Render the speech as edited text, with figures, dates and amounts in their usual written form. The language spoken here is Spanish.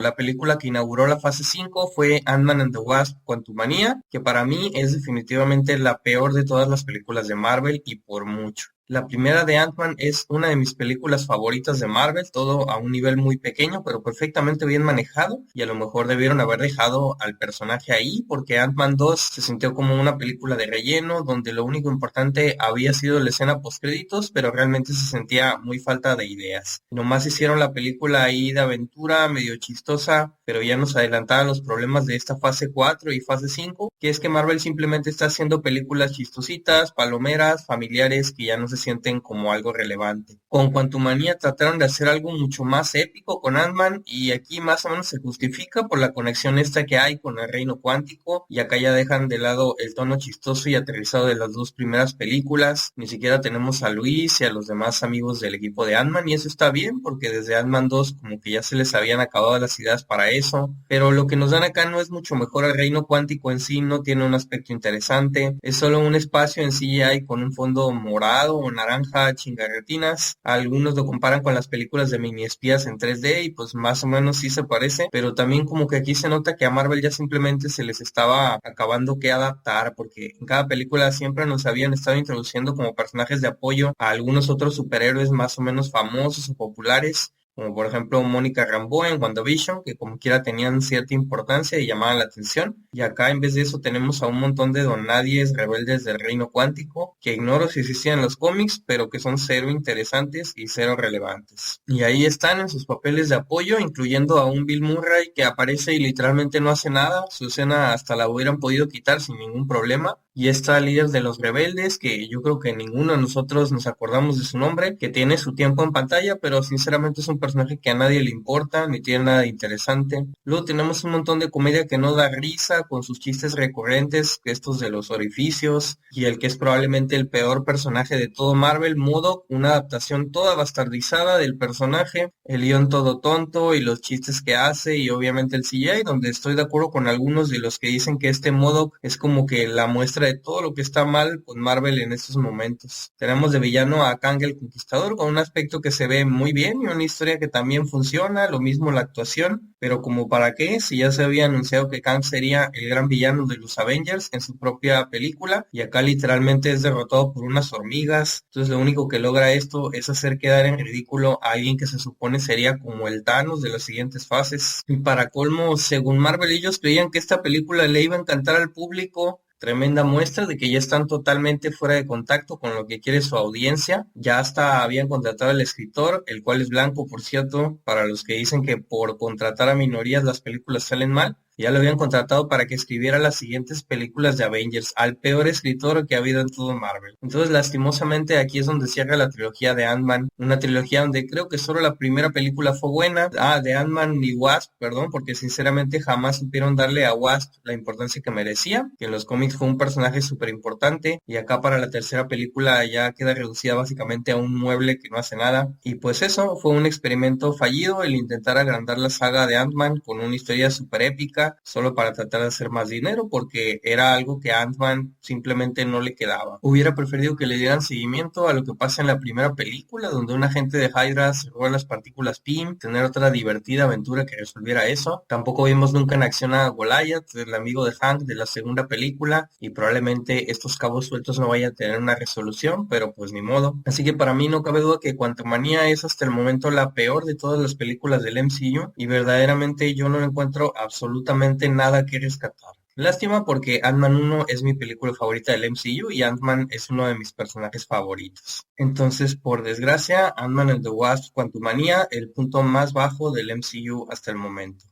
La película que inauguró la fase 5 fue Ant-Man and the Wasp: Quantumania, que para mí es definitivamente la peor de todas las películas de Marvel y por mucho. La primera de Ant-Man es una de mis películas favoritas de Marvel, todo a un nivel muy pequeño, pero perfectamente bien manejado, y a lo mejor debieron haber dejado al personaje ahí, porque Ant-Man 2 se sintió como una película de relleno, donde lo único importante había sido la escena postcréditos, pero realmente se sentía muy falta de ideas. Nomás hicieron la película ahí de aventura, medio chistosa, pero ya nos adelantaban los problemas de esta fase 4 y fase 5, que es que Marvel simplemente está haciendo películas chistositas, palomeras, familiares, que ya no se sienten como algo relevante. Con Quantumania trataron de hacer algo mucho más épico con Ant-Man, y aquí más o menos se justifica por la conexión esta que hay con el reino cuántico, y acá ya dejan de lado el tono chistoso y aterrizado de las dos primeras películas. Ni siquiera tenemos a Luis y a los demás amigos del equipo de Ant-Man, y eso está bien porque desde Ant-Man 2 como que ya se les habían acabado las ideas para eso, pero lo que nos dan acá no es mucho mejor. El reino cuántico en sí no tiene un aspecto interesante, es solo un espacio en CGI con un fondo morado o naranja chingarretinas. Algunos lo comparan con las películas de mini espías en 3D y pues más o menos sí se parece, pero también como que aquí se nota que a Marvel ya simplemente se les estaba acabando que adaptar, porque en cada película siempre nos habían estado introduciendo como personajes de apoyo a algunos otros superhéroes más o menos famosos o populares, como por ejemplo Mónica Rambeau en WandaVision, que como quiera tenían cierta importancia y llamaban la atención. Y acá en vez de eso tenemos a un montón de donadies rebeldes del reino cuántico, que ignoro si existían en los cómics, pero que son cero interesantes y cero relevantes. Y ahí están en sus papeles de apoyo, incluyendo a un Bill Murray que aparece y literalmente no hace nada. Su escena hasta la hubieran podido quitar sin ningún problema. Y está líder de los rebeldes, que yo creo que ninguno de nosotros nos acordamos de su nombre, que tiene su tiempo en pantalla, pero sinceramente es un personaje que a nadie le importa, ni tiene nada de interesante. Luego tenemos un montón de comedia que no da risa, con sus chistes recurrentes, estos de los orificios, y el que es probablemente el peor personaje de todo Marvel, MODOK, una adaptación toda bastardizada del personaje, el guión todo tonto y los chistes que hace, y obviamente el CGI, donde estoy de acuerdo con algunos de los que dicen que este MODOK es como que la muestra de todo lo que está mal con Marvel en estos momentos. Tenemos de villano a Kang el Conquistador, con un aspecto que se ve muy bien y una historia que también funciona, lo mismo la actuación, pero como para qué, si ya se había anunciado que Kang sería el gran villano de los Avengers en su propia película, y acá literalmente es derrotado por unas hormigas. Entonces lo único que logra esto es hacer quedar en ridículo a alguien que se supone sería como el Thanos de las siguientes fases. Y para colmo, según Marvel, ellos creían que esta película le iba a encantar al público. Tremenda muestra de que ya están totalmente fuera de contacto con lo que quiere su audiencia. Ya hasta habían contratado al escritor, el cual es blanco, por cierto, para los que dicen que por contratar a minorías las películas salen mal. Ya lo habían contratado para que escribiera las siguientes películas de Avengers, al peor escritor que ha habido en todo Marvel. Entonces, lastimosamente, aquí es donde cierra la trilogía de Ant-Man, una trilogía donde creo que solo la primera película fue buena, de Ant-Man y Wasp, perdón, porque sinceramente jamás supieron darle a Wasp la importancia que merecía, que en los cómics fue un personaje súper importante, y acá para la tercera película ya queda reducida básicamente a un mueble que no hace nada. Y pues eso, fue un experimento fallido el intentar agrandar la saga de Ant-Man con una historia súper épica, solo para tratar de hacer más dinero, porque era algo que a Ant-Man simplemente no le quedaba. Hubiera preferido que le dieran seguimiento a lo que pasa en la primera película, donde un agente de Hydra se roba las partículas PIM, tener otra divertida aventura que resolviera eso. Tampoco vimos nunca en acción a Goliath, el amigo de Hank de la segunda película, y probablemente estos cabos sueltos no vayan a tener una resolución, pero pues ni modo. Así que para mí no cabe duda que Quantumania es hasta el momento la peor de todas las películas del MCU, y verdaderamente yo no encuentro absolutamente nada que rescatar. Lástima, porque Ant-Man 1 es mi película favorita del MCU y Ant-Man es uno de mis personajes favoritos. Entonces, por desgracia, Ant-Man and the Wasp: Quantumania, el punto más bajo del MCU hasta el momento.